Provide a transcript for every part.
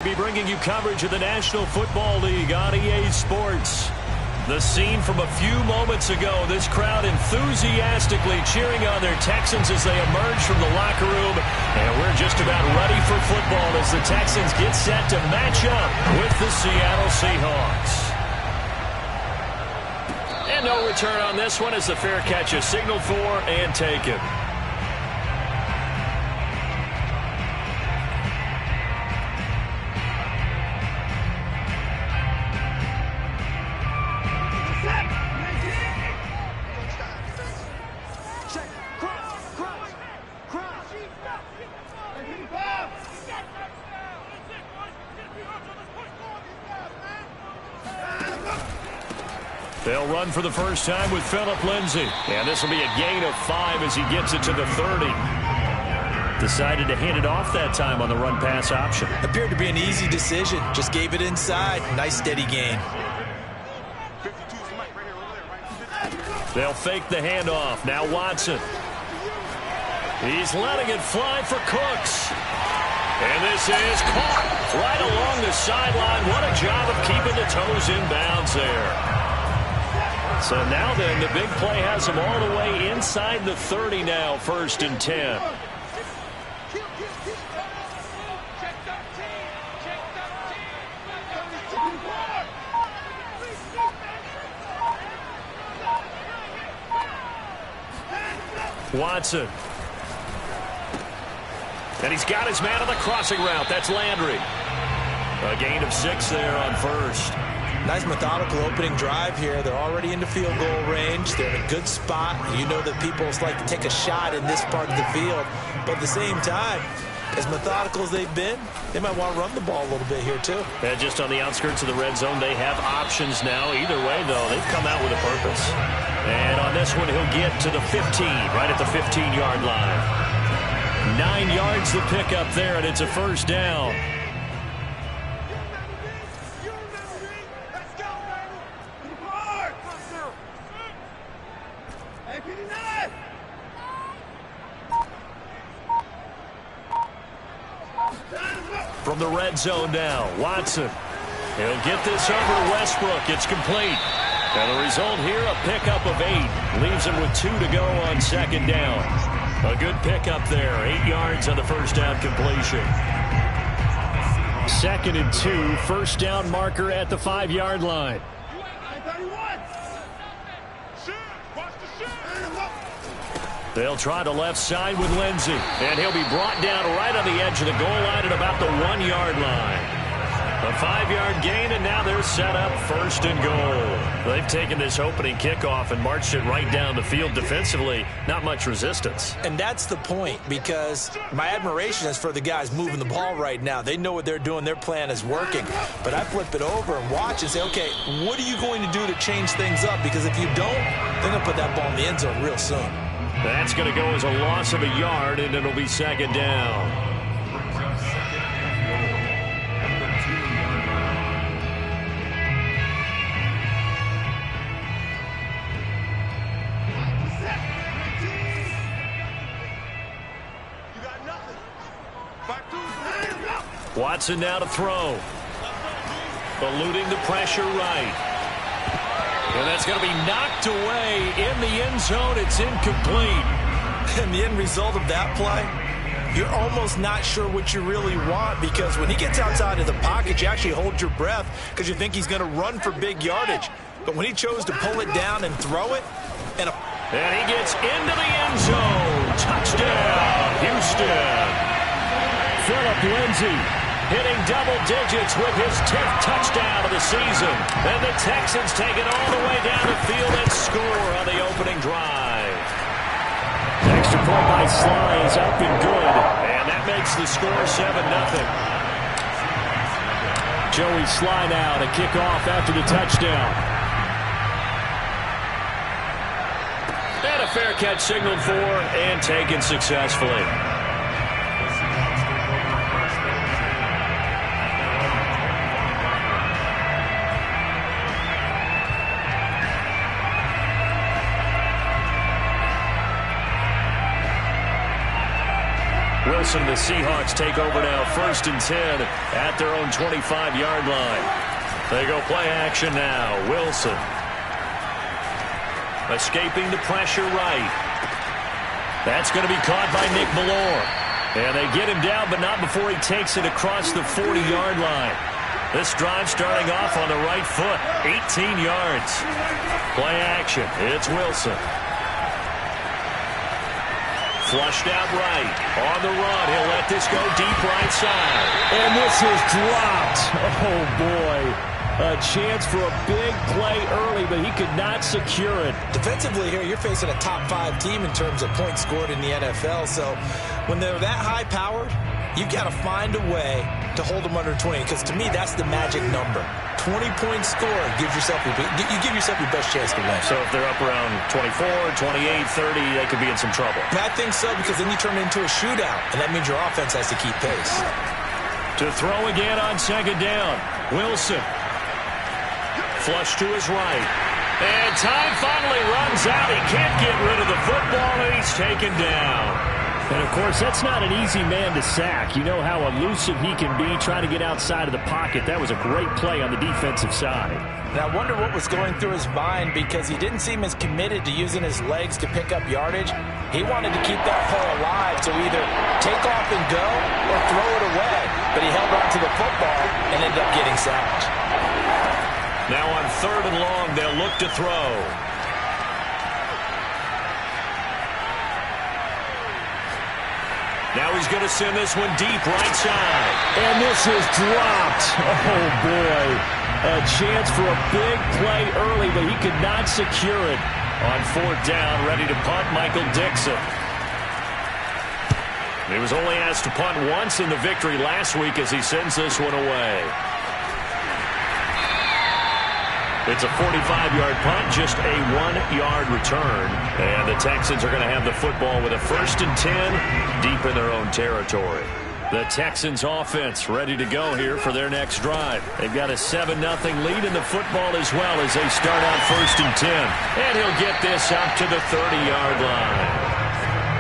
Be bringing you coverage of the National Football League on EA Sports. The scene from a few moments ago, this crowd enthusiastically cheering on their Texans as they emerge from the locker room. And we're just about ready for football as the Texans get set to match up with the Seattle Seahawks. And no return on this one as the fair catch is signaled for and taken. They'll run for the first time with Phillip Lindsay. And this will be a gain of 5 as he gets it to the 30. Decided to hand it off that time on the run-pass option. Appeared to be an easy decision. Just gave it inside. Nice steady gain. They'll fake the handoff. Now Watson. He's letting it fly for Cooks. And this is caught right along the sideline. What a job of keeping the toes in bounds there. So now then, the big play has them all the way inside the 30 now, 1st and 10. Watson. And he's got his man on the crossing route. That's Landry. A gain of 6 there on 1st. Nice methodical opening drive here. They're already into field goal range. They're in a good spot. You know that people like to take a shot in this part of the field. But at the same time, as methodical as they've been, they might want to run the ball a little bit here too. And just on the outskirts of the red zone, they have options now. Either way, though, they've come out with a purpose. And on this one, he'll get to the 15, right at the 15-yard line. 9 yards the pickup there, and it's a 1st down. From the red zone now, Watson. He'll get this over to Westbrook. It's complete. And the result here, a pickup of 8. Leaves him with 2 to go on 2nd down. A good pickup there. 8 yards on the 1st down completion. 2nd and 2. 1st down marker at the 5-yard line. They'll try the left side with Lindsay. And he'll be brought down right on the edge of the goal line at about the 1-yard line. A 5-yard gain, and now they're set up 1st and goal. They've taken this opening kickoff and marched it right down the field defensively. Not much resistance. And that's the point, because my admiration is for the guys moving the ball right now. They know what they're doing. Their plan is working. But I flip it over and watch and say, okay, what are you going to do to change things up? Because if you don't, they're going to put that ball in the end zone real soon. That's going to go as a loss of a yard, and it'll be 2nd down. Watson now to throw. Eluding the pressure right. And that's going to be knocked away in the end zone. It's incomplete. And the end result of that play, you're almost not sure what you really want, because when he gets outside of the pocket, you actually hold your breath because you think he's going to run for big yardage. But when he chose to pull it down and throw it, and he gets into the end zone. Touchdown, Houston. Phillip Lindsay hitting double digits with his 10th touchdown of the season. And the Texans take it all the way down the field and score on the opening drive. Extra point by Sly is up and good. And that makes the score 7-0. Joey Sly now to kick off after the touchdown. And a fair catch signaled for and taken successfully. Wilson, the Seahawks take over now, 1st and 10 at their own 25-yard line. They go play action now. Wilson escaping the pressure right. That's going to be caught by Nick Ballore. And they get him down, but not before he takes it across the 40-yard line. This drive starting off on the right foot, 18 yards. Play action. It's Wilson. Flushed out right. On the run. He'll let this go deep right side. And this is dropped. Oh, boy. A chance for a big play early, but he could not secure it. Defensively here, you're facing a top-5 team in terms of points scored in the NFL. So when they're that high-powered, you've got to find a way to hold them under 20, because to me, that's the magic number. 20-point score gives yourself you give yourself your best chance to win. So if they're up around 24, 28, 30, they could be in some trouble. I think so, because then you turn it into a shootout, and that means your offense has to keep pace. To throw again on 2nd down. Wilson. Flush to his right. And time finally runs out. He can't get rid of the football, and he's taken down. And, of course, that's not an easy man to sack. You know how elusive he can be trying to get outside of the pocket. That was a great play on the defensive side. And I wonder what was going through his mind, because he didn't seem as committed to using his legs to pick up yardage. He wanted to keep that play alive, to either take off and go or throw it away. But he held on to the football and ended up getting sacked. Now on 3rd and long, they'll look to throw. Now he's going to send this one deep right side. And this is dropped. Oh, boy. A chance for a big play early, but he could not secure it. On 4th down, ready to punt, Michael Dixon. He was only asked to punt once in the victory last week as he sends this one away. It's a 45-yard punt, just a 1-yard return. And the Texans are going to have the football with a 1st and 10 deep in their own territory. The Texans offense ready to go here for their next drive. They've got a 7-0 lead in the football as well as they start out 1st and 10. And he'll get this up to the 30-yard line.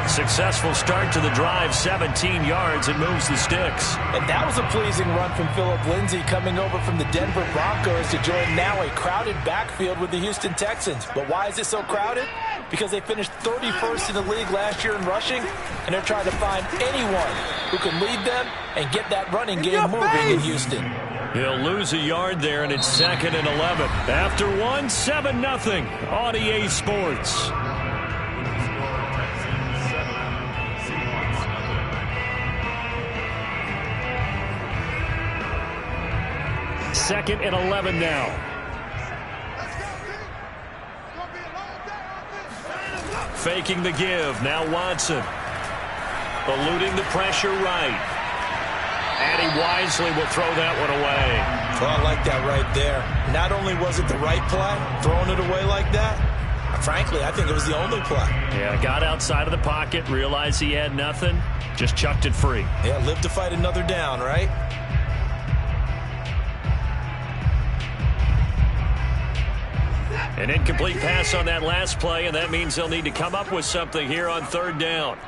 Successful start to the drive, 17 yards, and moves the sticks. And that was a pleasing run from Phillip Lindsay, coming over from the Denver Broncos to join now a crowded backfield with the Houston Texans. But why is it so crowded? Because they finished 31st in the league last year in rushing, and they're trying to find anyone who can lead them and get that running game moving in Houston. He'll lose a yard there, and it's 2nd and 11. After 7-0 on EA Sports. Second and 11 now. Faking the give. Now Watson. Eluding the pressure right. And he wisely will throw that one away. Well, I like that right there. Not only was it the right play, throwing it away like that, frankly, I think it was the only play. Yeah, got outside of the pocket, realized he had nothing, just chucked it free. Yeah, live to fight another down, right? An incomplete pass on that last play, and that means they'll need to come up with something here on 3rd down.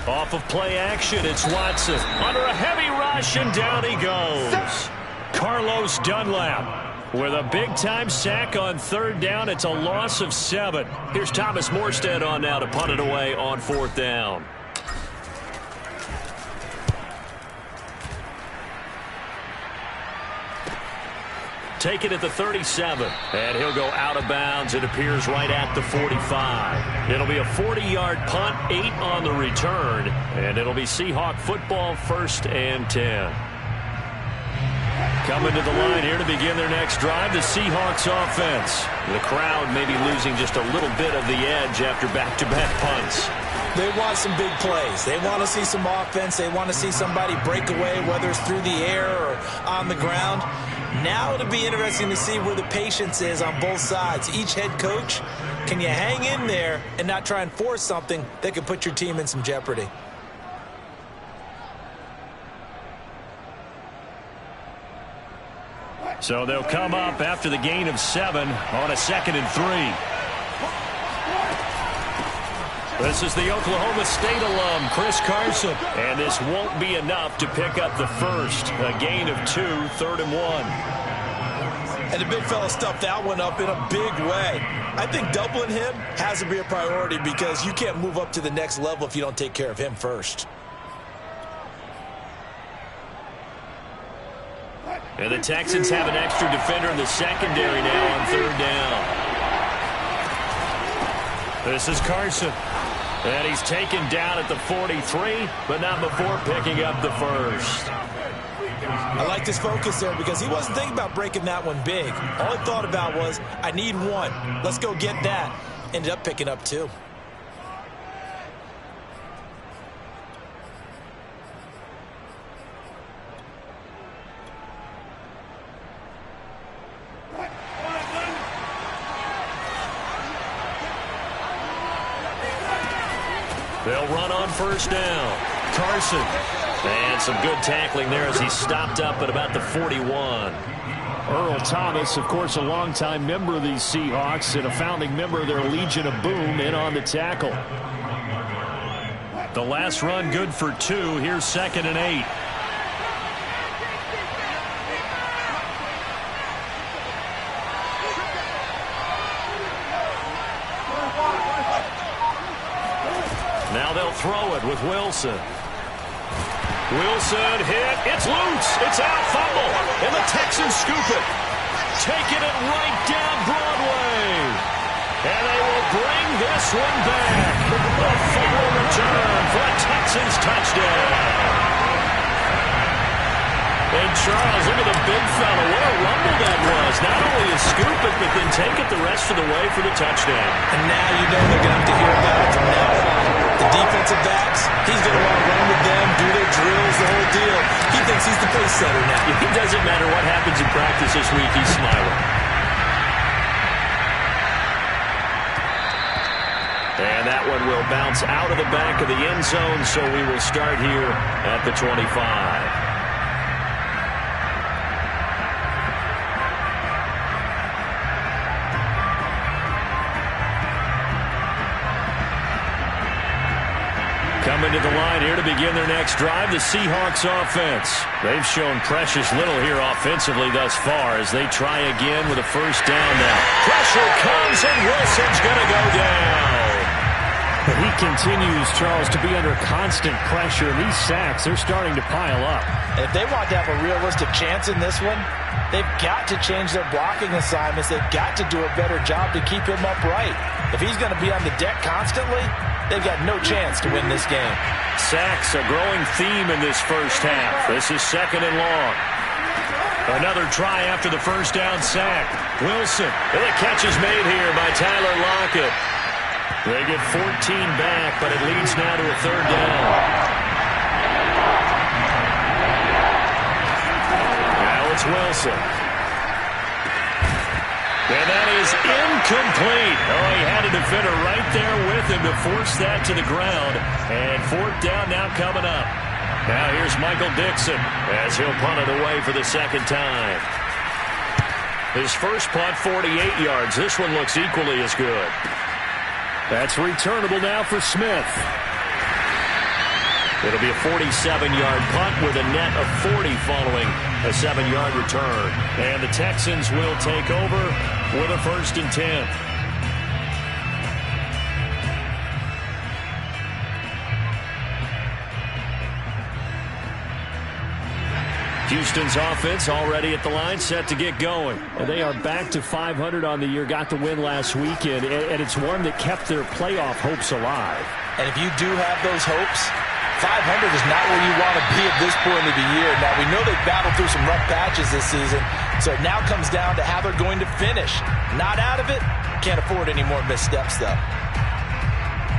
Off of play action, it's Watson. Under a heavy rush, and down he goes. Carlos Dunlap with a big-time sack on 3rd down. It's a loss of 7. Here's Thomas Morstead on now to punt it away on 4th down. Take it at the 37, and he'll go out of bounds. It appears right at the 45. It'll be a 40-yard punt, 8 on the return, and it'll be Seahawk football, 1st and 10. Coming to the line here to begin their next drive, the Seahawks offense. The crowd maybe losing just a little bit of the edge after back-to-back punts. They want some big plays. They want to see some offense. They want to see somebody break away, whether it's through the air or on the ground. Now it'll be interesting to see where the patience is on both sides. Each head coach, can you hang in there and not try and force something that could put your team in some jeopardy? So they'll come up after the gain of 7 on a 2nd and 3. This is the Oklahoma State alum, Chris Carson. And this won't be enough to pick up the first. A gain of 2, 3rd and 1. And the big fella stuffed that one up in a big way. I think doubling him has to be a priority because you can't move up to the next level if you don't take care of him first. And the Texans have an extra defender in the secondary now on 3rd down. This is Carson. And he's taken down at the 43, but not before picking up the first. I like this focus there because he wasn't thinking about breaking that one big. All he thought about was, I need 1. Let's go get that. Ended up picking up 2. They'll run on 1st down. Carson. And some good tackling there as he stopped up at about the 41. Earl Thomas, of course, a longtime member of these Seahawks and a founding member of their Legion of Boom, in on the tackle. The last run good for 2. Here's 2nd and 8. Now they'll throw it with Wilson. Wilson hit. It's loose. It's out. Fumble. And the Texans scoop it. Taking it right down Broadway. And they will bring this one back. A fumble return for a Texans touchdown. And Charles, look at the big fella. What a rumble that was. Not only a scoop it, but then take it the rest of the way for the touchdown. And now you know they're going to have to hear about it from now on. The defensive backs, he's going to want to run with them, do their drills, the whole deal. He thinks he's the pace setter now. It doesn't matter what happens in practice this week, he's smiling. And that one will bounce out of the back of the end zone, so we will start here at the 25. Coming to the line here to begin their next drive, the Seahawks offense. They've shown precious little here offensively thus far as they try again with a 1st down now. Pressure comes and Wilson's going to go down. He continues, Charles, to be under constant pressure. And these sacks, they're starting to pile up. And if they want to have a realistic chance in this one, they've got to change their blocking assignments. They've got to do a better job to keep him upright. If he's going to be on the deck constantly, they've got no chance to win this game. Sacks, a growing theme in this first half. This is 2nd and long. Another try after the 1st down sack. Wilson. And the catch is made here by Tyler Lockett. They get 14 back, but it leads now to a 3rd down. Now it's Wilson. And that is incomplete. Oh, he had a defender right there with him to force that to the ground. And 4th down now coming up. Now here's Michael Dixon as he'll punt it away for the 2nd time. His first punt, 48 yards. This one looks equally as good. That's returnable now for Smith. It'll be a 47-yard punt with a net of 40 following a 7-yard return. And the Texans will take over with a 1st and 10. Houston's offense already at the line, set to get going. And they are back to 500 on the year, got the win last weekend, and it's one that kept their playoff hopes alive. And if you do have those hopes, 500 is not where you want to be at this point of the year. Now, we know they've battled through some rough patches this season, so it now comes down to how they're going to finish. Not out of it, can't afford any more missteps, though.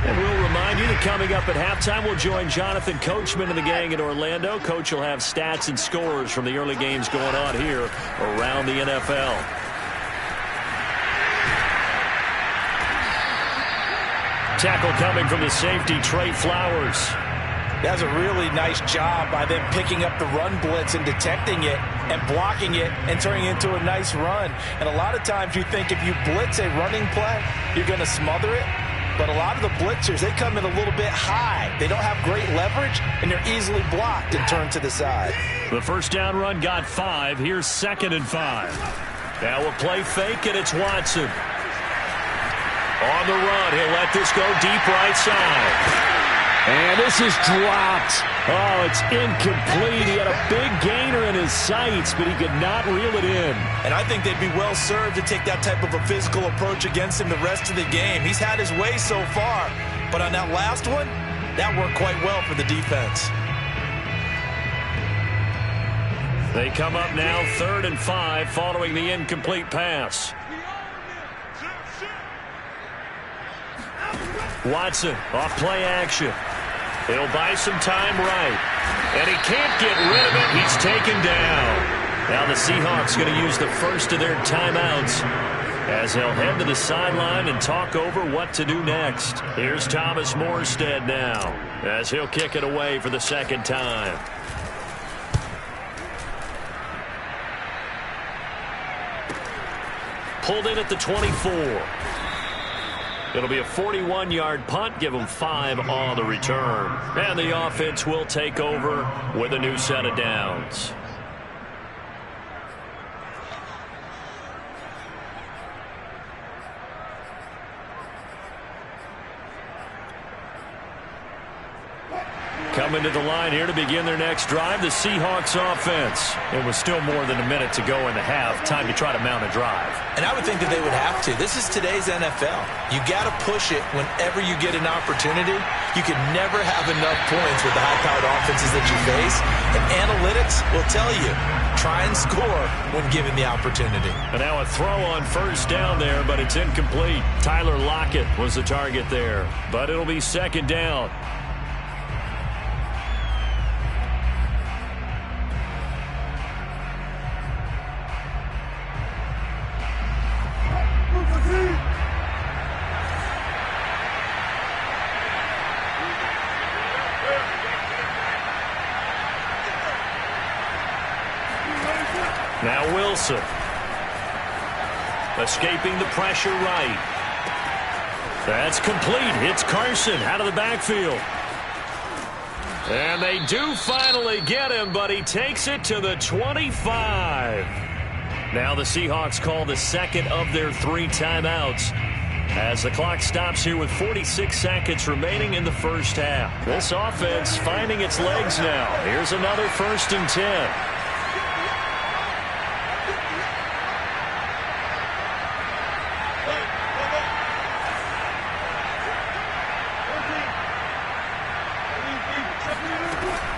And we'll remind you that coming up at halftime, we'll join Jonathan Coachman and the gang in Orlando. Coach will have stats and scores from the early games going on here around the NFL. Tackle coming from the safety, Trey Flowers. That's a really nice job by them picking up the run blitz and detecting it. and blocking it and turning it into a nice run. And a lot of times you think if you blitz a running play, you're going to smother it. But a lot of the blitzers, they come in a little bit high. They don't have great leverage, and they're easily blocked and turned to the side. The first down run got 5. Here's 2nd and 5. Now we'll play fake, and it's Watson. On the run, he'll let this go deep right side. And this is dropped. Oh, it's incomplete. He had a big gainer in his sights, but he could not reel it in. And I think they'd be well served to take that type of a physical approach against him the rest of the game. He's had his way so far, but on that last one, that worked quite well for the defense. They come up now 3rd and 5 following the incomplete pass. Watson off play action. He'll buy some time right. And he can't get rid of it. He's taken down. Now the Seahawks going to use the first of their timeouts as they'll head to the sideline and talk over what to do next. Here's Thomas Morstead now as he'll kick it away for the 2nd time. Pulled in at the 24. It'll be a 41-yard punt, give them 5 on the return. And the offense will take over with a new set of downs. Coming to the line here to begin their next drive, the Seahawks offense. It was still more than a minute to go in the half. Time to try to mount a drive. And I would think that they would have to. This is today's NFL. You got to push it whenever you get an opportunity. You can never have enough points with the high-powered offenses that you face. And analytics will tell you, try and score when given the opportunity. And now a throw on first down there, but it's incomplete. Tyler Lockett was the target there. But it'll be 2nd down. Now Wilson. Escaping the pressure right. That's complete. It's Carson out of the backfield. And they do finally get him, but he takes it to the 25. Now the Seahawks call the 2nd of their 3 timeouts as the clock stops here with 46 seconds remaining in the first half. This offense finding its legs now. Here's another 1st and 10.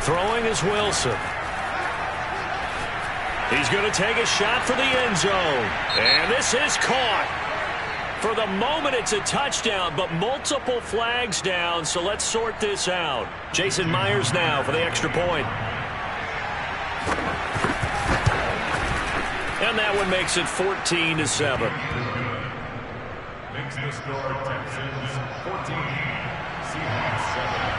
Throwing is Wilson. He's going to take a shot for the end zone. And this is caught. For the moment, it's a touchdown, but multiple flags down, so let's sort this out. Jason Myers now for the extra point. And that one makes it 14-7. Makes the score Texans 14, Seahawks 7.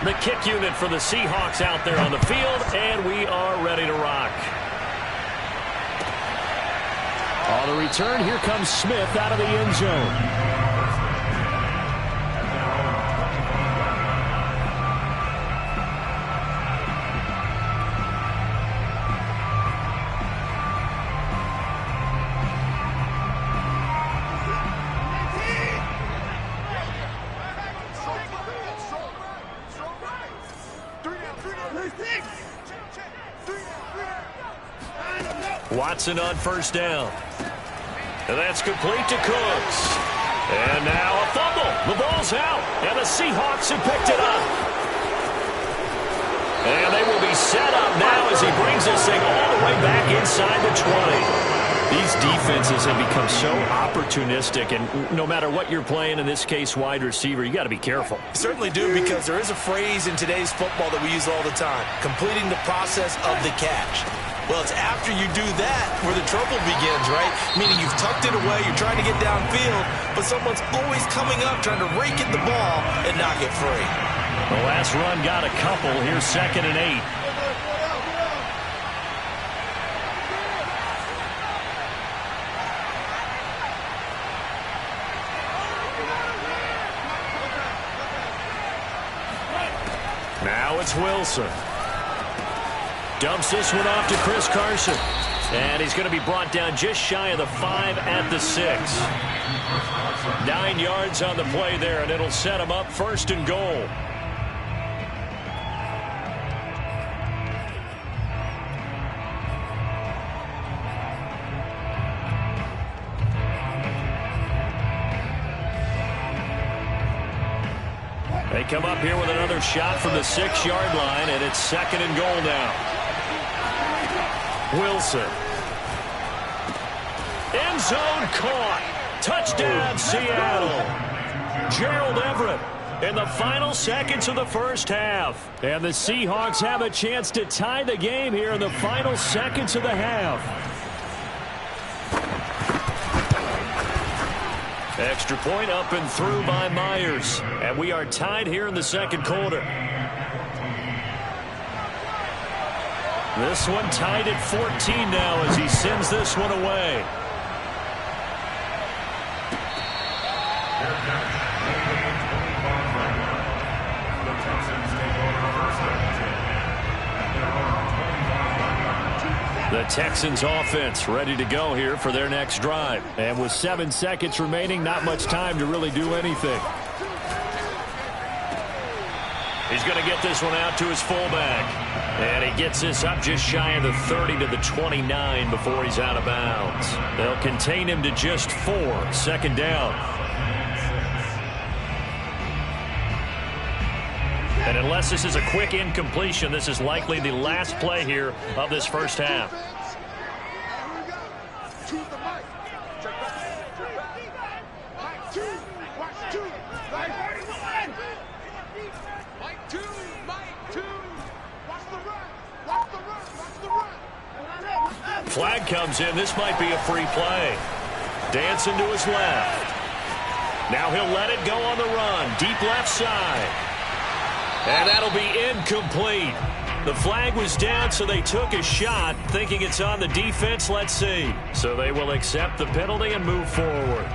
The kick unit for the Seahawks out there on the field, and we are ready to rock. On the return, here comes Smith out of the end zone. Watson on first down. And that's complete to Cooks. And now a fumble. The ball's out. And the Seahawks have picked it up. And they will be set up now as he brings this thing all the way back inside the 20. These defenses have become so opportunistic, and no matter what you're playing, in this case wide receiver, you got to be careful. You certainly do, because there is a phrase in today's football that we use all the time, completing the process of the catch. Well, it's after you do that where the trouble begins, right? Meaning you've tucked it away, you're trying to get downfield, but someone's always coming up trying to rake at the ball and not get free. The last run got a couple. Here's 2nd and 8. Now it's Wilson. Dumps this one off to Chris Carson. And he's going to be brought down just shy of the 5 at the 6. 9 yards on the play there, and it'll set him up 1st and goal. They come up here with another shot from the 6-yard line, and it's 2nd and goal now. Wilson. End zone caught. Touchdown, Seattle. Gerald Everett in the final seconds of the first half. And the Seahawks have a chance to tie the game here in the final seconds of the half. Extra point up and through by Myers. And we are tied here in the 2nd quarter. This one tied at 14 now as he sends this one away. The Texans offense ready to go here for their next drive. And with 7 seconds remaining, not much time to really do anything. He's going to get this one out to his fullback. And he gets this up just shy of the 30 to the 29 before he's out of bounds. They'll contain him to just 4. 2nd down. And unless this is a quick incompletion, this is likely the last play here of this first half. Flag comes in. This might be a free play. Dancing to his left. Now he'll let it go on the run. Deep left side. And that'll be incomplete. The flag was down, so they took a shot, thinking it's on the defense. Let's see. So they will accept the penalty and move forward.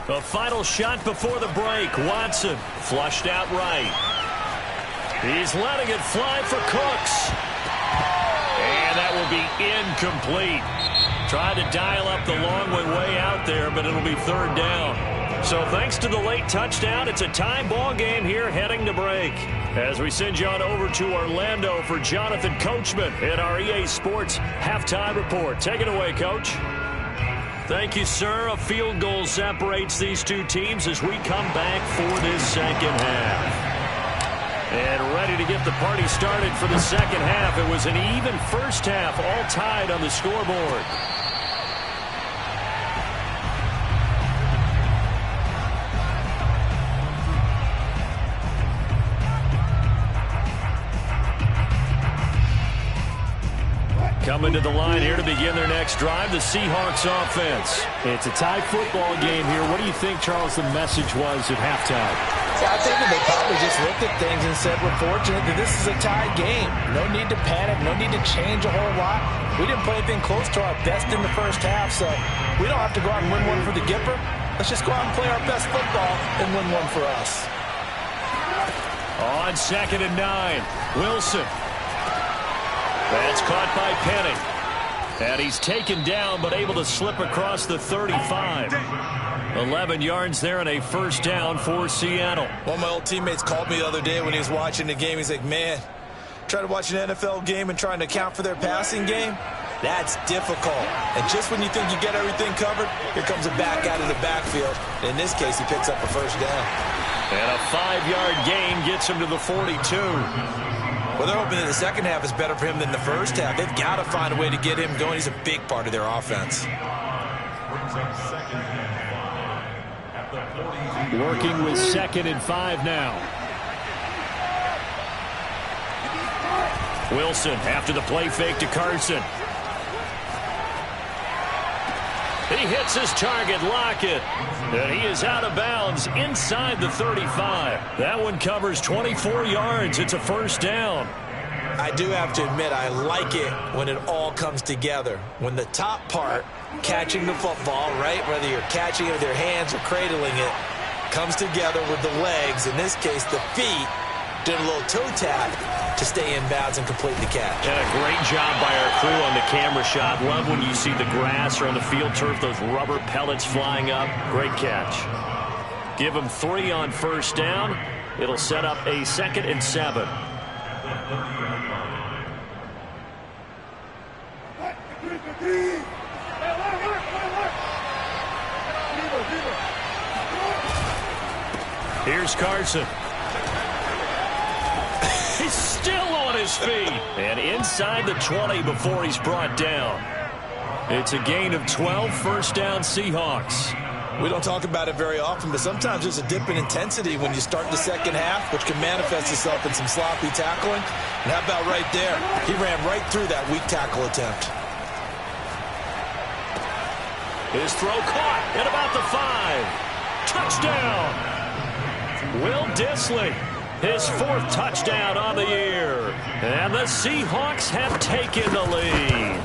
A final shot before the break. Watson flushed out right. He's letting it fly for Cooks. And that will be incomplete. Tried to dial up the long way out there, but it'll be 3rd down. So thanks to the late touchdown, it's a tie ball game here heading to break. As we send you on over to Orlando for Jonathan Coachman in our EA Sports Halftime Report. Take it away, Coach. Thank you, sir. A field goal separates these two teams as we come back for this 2nd half. And ready to get the party started for the 2nd half. It was an even first half, all tied on the scoreboard. Coming to the line here to begin their next drive, the Seahawks offense. It's a tie football game here. What do you think, Charles, the message was at halftime? I think that they probably just looked at things and said, we're fortunate that this is a tied game. No need to panic. No need to change a whole lot. We didn't play anything close to our best in the first half, so we don't have to go out and win one for the Gipper. Let's just go out and play our best football and win one for us. On 2nd and 9, Wilson. That's caught by Penny. And he's taken down, but able to slip across the 35. 11 yards there and a 1st down for Seattle. One of my old teammates called me the other day when he was watching the game. He's like, man, try to watch an NFL game and trying to account for their passing game? That's difficult. And just when you think you get everything covered, here comes a back out of the backfield. In this case, he picks up a 1st down. And a 5-yard gain gets him to the 42. Well, they're hoping that the 2nd half is better for him than the first half. They've got to find a way to get him going. He's a big part of their offense. Working with 2nd and 5 now. Wilson after the play fake to Carson. He hits his target, Lockett. And he is out of bounds inside the 35. That one covers 24 yards. It's a first down. I do have to admit, I like it when it all comes together. When the top part, catching the football, right, whether you're catching it with your hands or cradling it, comes together with the legs, in this case the feet, did a little toe tap to stay in bounds and complete the catch. And a great job by our crew on the camera shot. Love when you see the grass or on the field turf, those rubber pellets flying up. Great catch. Give him 3 on first down. It'll set up a 2nd and 7. Here's Carson. He's still on his feet. And inside the 20 before he's brought down. It's a gain of 12, first down Seahawks. We don't talk about it very often, but sometimes there's a dip in intensity when you start the second half, which can manifest itself in some sloppy tackling. And how about right there? He ran right through that weak tackle attempt. His throw caught at about the 5. Touchdown. Will Dissly, his 4th touchdown on the year. And the Seahawks have taken the lead.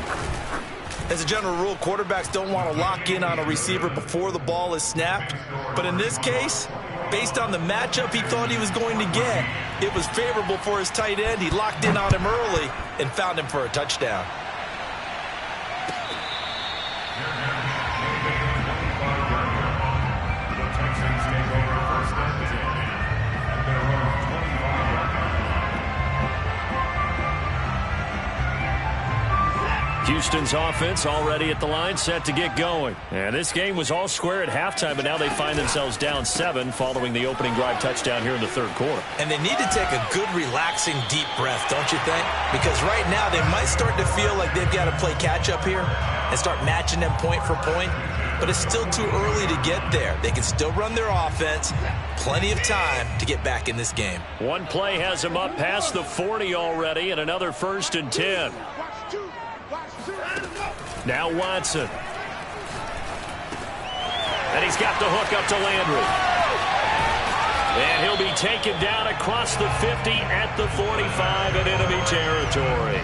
As a general rule, quarterbacks don't want to lock in on a receiver before the ball is snapped. But in this case, based on the matchup he thought he was going to get, it was favorable for his tight end. He locked in on him early and found him for a touchdown. Houston's offense already at the line, set to get going. And this game was all square at halftime, but now they find themselves down 7 following the opening drive touchdown here in the 3rd quarter. And they need to take a good, relaxing, deep breath, don't you think? Because right now they might start to feel like they've got to play catch-up here and start matching them point for point. But it's still too early to get there. They can still run their offense. Plenty of time to get back in this game. One play has him up past the 40 already, and another 1st and 10. Now Watson. And he's got the hook up to Landry. And he'll be taken down across the 50 at the 45 in enemy territory.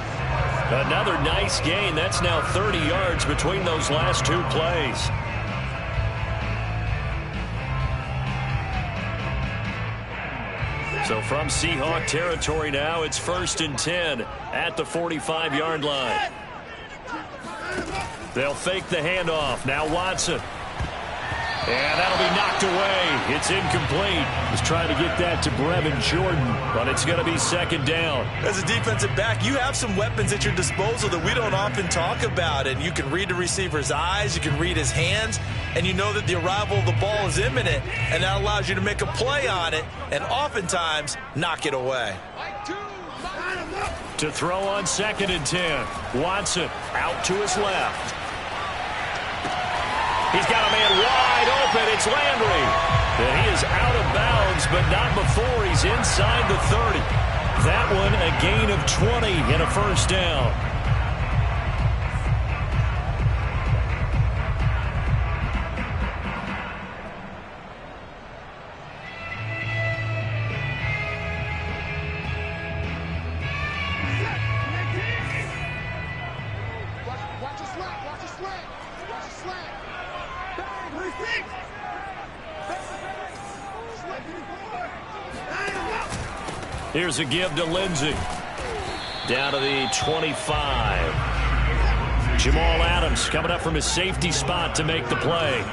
Another nice gain. That's now 30 yards between those last 2 plays. So from Seahawk territory now, it's 1st and 10 at the 45-yard line. They'll fake the handoff. Now Watson. And that'll be knocked away. It's incomplete. He's trying to get that to Brevin Jordan, but it's going to be 2nd down. As a defensive back, you have some weapons at your disposal that we don't often talk about. And you can read the receiver's eyes, you can read his hands, and you know that the arrival of the ball is imminent, and that allows you to make a play on it and oftentimes knock it away. To throw on 2nd and 10. Watson out to his left. He's got a man wide open. It's Landry. And he is out of bounds, but not before he's inside the 30. That one a gain of 20 and a first down. Here's a give to Lindsey. Down to the 25. Jamal Adams coming up from his safety spot to make the play.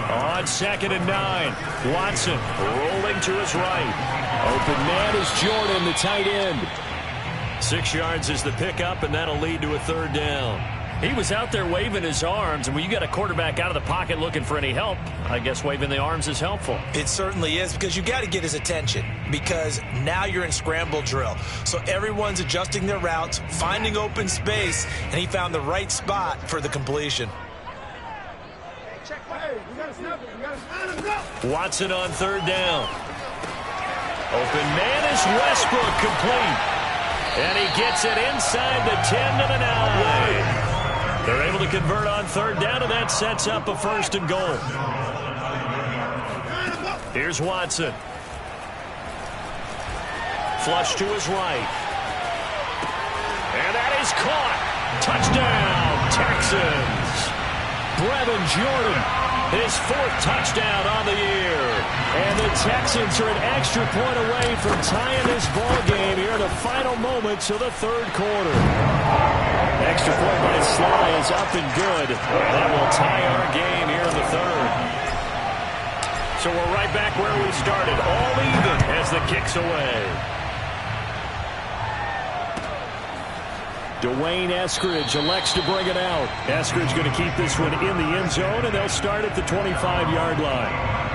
On 2nd and 9. Watson rolling to his right. Open man is Jordan, the tight end. 6 yards is the pickup, and that'll lead to a 3rd down. He was out there waving his arms, and when you got a quarterback out of the pocket looking for any help, I guess waving the arms is helpful. It certainly is, because you got to get his attention, because now you're in scramble drill. So everyone's adjusting their routes, finding open space, and he found the right spot for the completion. Watson on 3rd down. Open man is Westbrook, complete. And he gets it inside the 10 to the 9. They're able to convert on third down, and that sets up a 1st and goal. Here's Watson. Flush to his right. And that is caught. Touchdown, Texans. Brevin Jordan, his 4th touchdown on the year. And the Texans are an extra point away from tying this ball game here in the final moments of the 3rd quarter. Extra point by Sly is up and good. And that will tie our game here in the 3rd. So we're right back where we started, all even as the kick's away. Dwayne Eskridge elects to bring it out. Eskridge going to keep this one in the end zone, and they'll start at the 25-yard line.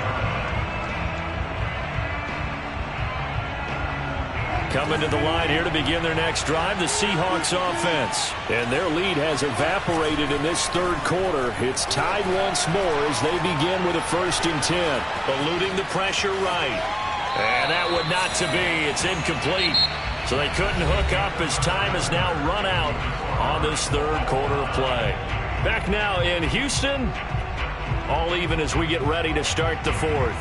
Coming to the line here to begin their next drive, the Seahawks offense. And their lead has evaporated in this 3rd quarter. It's tied once more as they begin with a 1st and 10. Eluding the pressure right. And that would not to be. It's incomplete. So they couldn't hook up as time has now run out on this 3rd quarter of play. Back now in Houston. All even as we get ready to start the 4th.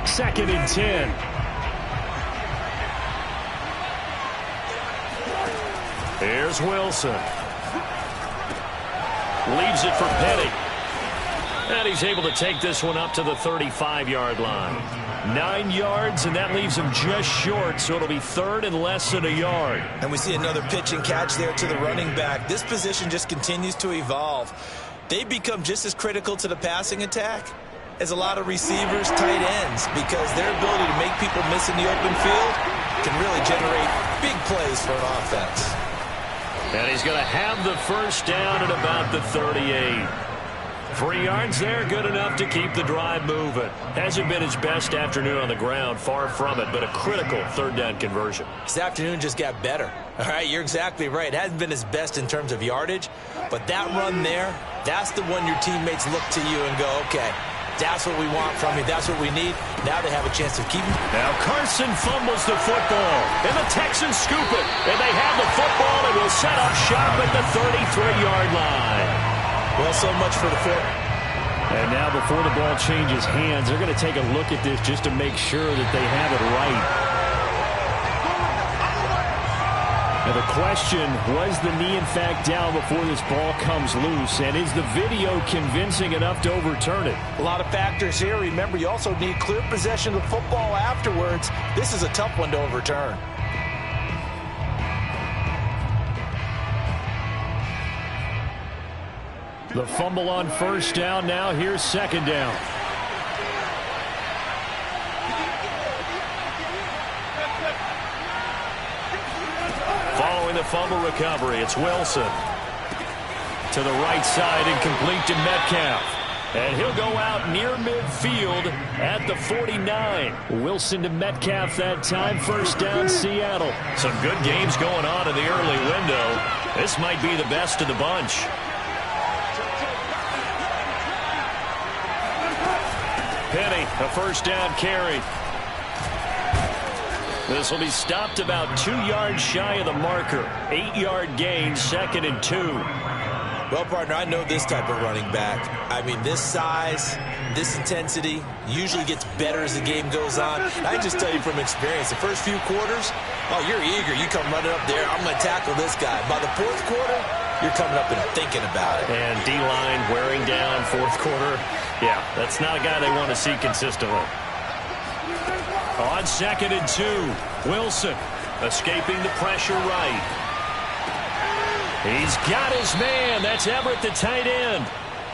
Second and 10. Here's Wilson. Leaves it for Petty. And he's able to take this one up to the 35-yard line. 9 yards, and that leaves him just short, so it'll be 3rd and less than a yard. And we see another pitch and catch there to the running back. This position just continues to evolve. They become just as critical to the passing attack as a lot of receivers, tight ends, because their ability to make people miss in the open field can really generate big plays for an offense. And he's going to have the 1st down at about the 38. 3 yards there, good enough to keep the drive moving. Hasn't been his best afternoon on the ground, far from it, but a critical 3rd down conversion. His afternoon just got better. All right, you're exactly right. It hasn't been his best in terms of yardage, but that run there, that's the one your teammates look to you and go, okay, that's what we want from you. That's what we need. Now they have a chance of keeping. Now Carson fumbles the football, and the Texans scoop it. And they have the football and will set up shop at the 33-yard line. Well, so much for the foot. And now before the ball changes hands, they're going to take a look at this just to make sure that they have it right. Now the question, was the knee in fact down before this ball comes loose? And is the video convincing enough to overturn it? A lot of factors here. Remember, you also need clear possession of the football afterwards. This is a tough one to overturn. The fumble on 1st down. Now here's 2nd down. Following the fumble recovery, it's Wilson. To the right side and complete to Metcalf. And he'll go out near midfield at the 49. Wilson to Metcalf that time. 1st down, Seattle. Some good games going on in the early window. This might be the best of the bunch. Penny, a 1st down carry. This will be stopped about 2 yards shy of the marker. 8-yard gain, 2nd and 2. Well, partner, I know this type of running back. I mean, this size, this intensity usually gets better as the game goes on. I just tell you from experience, the first few quarters, oh, you're eager. You come running up there, I'm going to tackle this guy. By the 4th quarter, you're coming up and thinking about it. And D-line wearing down 4th quarter. Yeah, that's not a guy they want to see consistently. On 2nd and 2, Wilson escaping the pressure right. He's got his man. That's Everett, the tight end.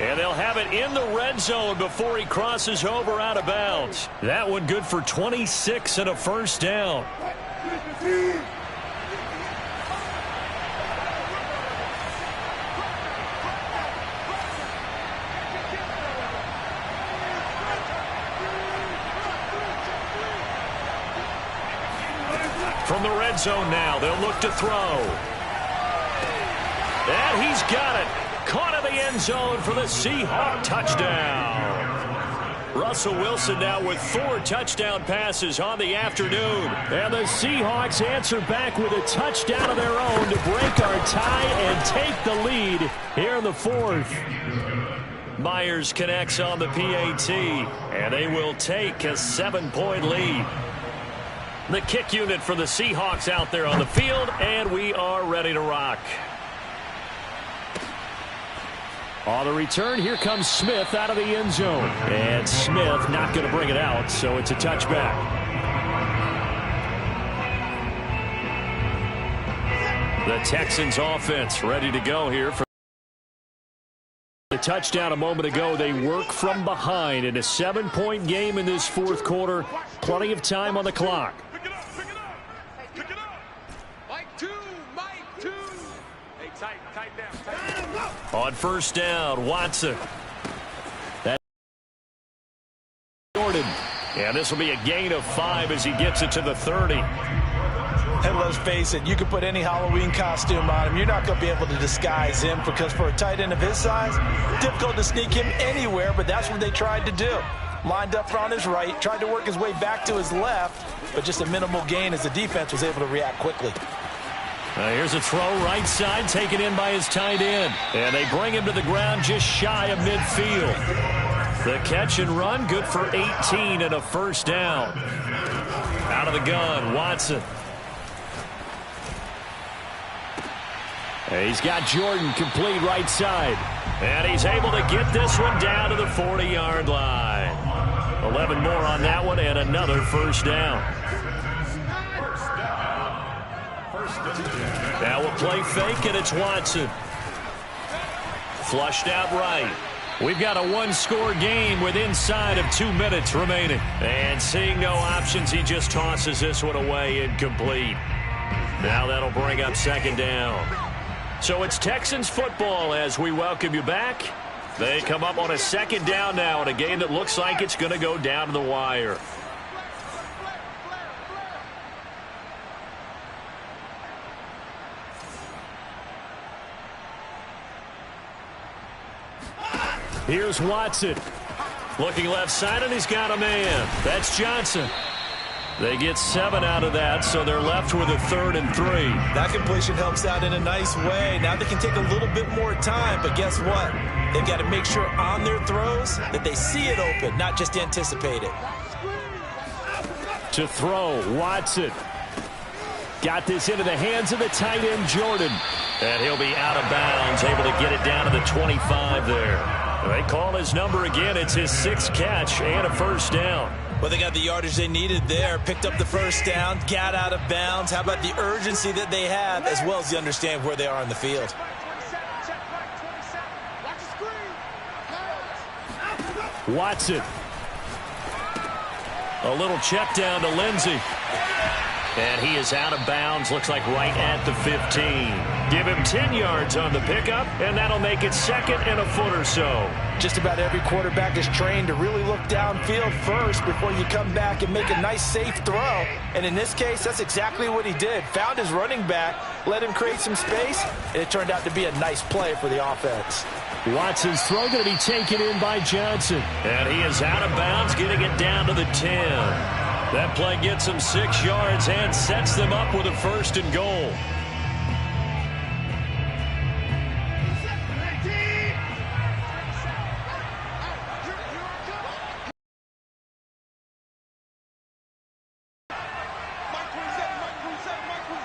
And they'll have it in the red zone before he crosses over out of bounds. That one good for 26 and a 1st down. From the red zone now, they'll look to throw. And he's got it. Caught in the end zone for the Seahawk touchdown. Russell Wilson now with 4 touchdown passes on the afternoon. And the Seahawks answer back with a touchdown of their own to break our tie and take the lead here in the 4th. Myers connects on the PAT, and they will take a 7-point lead. The kick unit for the Seahawks out there on the field, and we are ready to rock. On the return, here comes Smith out of the end zone. And Smith not going to bring it out, so it's a touchback. The Texans offense ready to go here. For the touchdown a moment ago, they work from behind in a 7-point game in this 4th quarter. Plenty of time on the clock. Pick it up, pick it up. Pick it up. Mike 2, Mike 2. Hey, tight down. On first down, Watson. That's Jordan. And this will be a gain of 5 as he gets it to the 30. And let's face it, you can put any Halloween costume on him. You're not going to be able to disguise him because for a tight end of his size, difficult to sneak him anywhere, but that's what they tried to do. Lined up on his right, tried to work his way back to his left, but just a minimal gain as the defense was able to react quickly. Here's a throw right side taken in by his tight end. And they bring him to the ground just shy of midfield. The catch and run good for 18 and a first down. Out of the gun, Watson. He's got Jordan complete right side. And he's able to get this one down to the 40-yard line. 11 more on that one and another first down. Now we'll play fake, and it's Watson. Flushed out right. We've got a 1-score game with inside of 2 minutes remaining. And seeing no options, he just tosses this one away incomplete. Now that'll bring up second down. So it's Texans football as we welcome you back. They come up on a second down now in a game that looks like it's going to go down to the wire. Here's Watson. Looking left side, and he's got a man. That's Johnson. They get 7 out of that, so they're left with a 3rd and 3. That completion helps out in a nice way. Now they can take a little bit more time, but guess what? They've got to make sure on their throws that they see it open, not just anticipate it. To throw, Watson. Got this into the hands of the tight end, Jordan. And he'll be out of bounds, able to get it down to the 25 there. They call his number again. It's his 6th catch and a first down. Well, they got the yardage they needed there, picked up the first down, got out of bounds. How about the urgency that they have, as well as the understand where they are on the field? Watson. A little check down to Lindsey. And he is out of bounds, looks like right at the 15. Give him 10 yards on the pickup, and that'll make it 2nd and a foot or so. Just about every quarterback is trained to really look downfield first before you come back and make a nice, safe throw. And in this case, that's exactly what he did. Found his running back, let him create some space, and it turned out to be a nice play for the offense. Watson's throw going to be taken in by Johnson. And he is out of bounds, getting it down to the 10. That play gets him 6 yards and sets them up with a 1st and goal.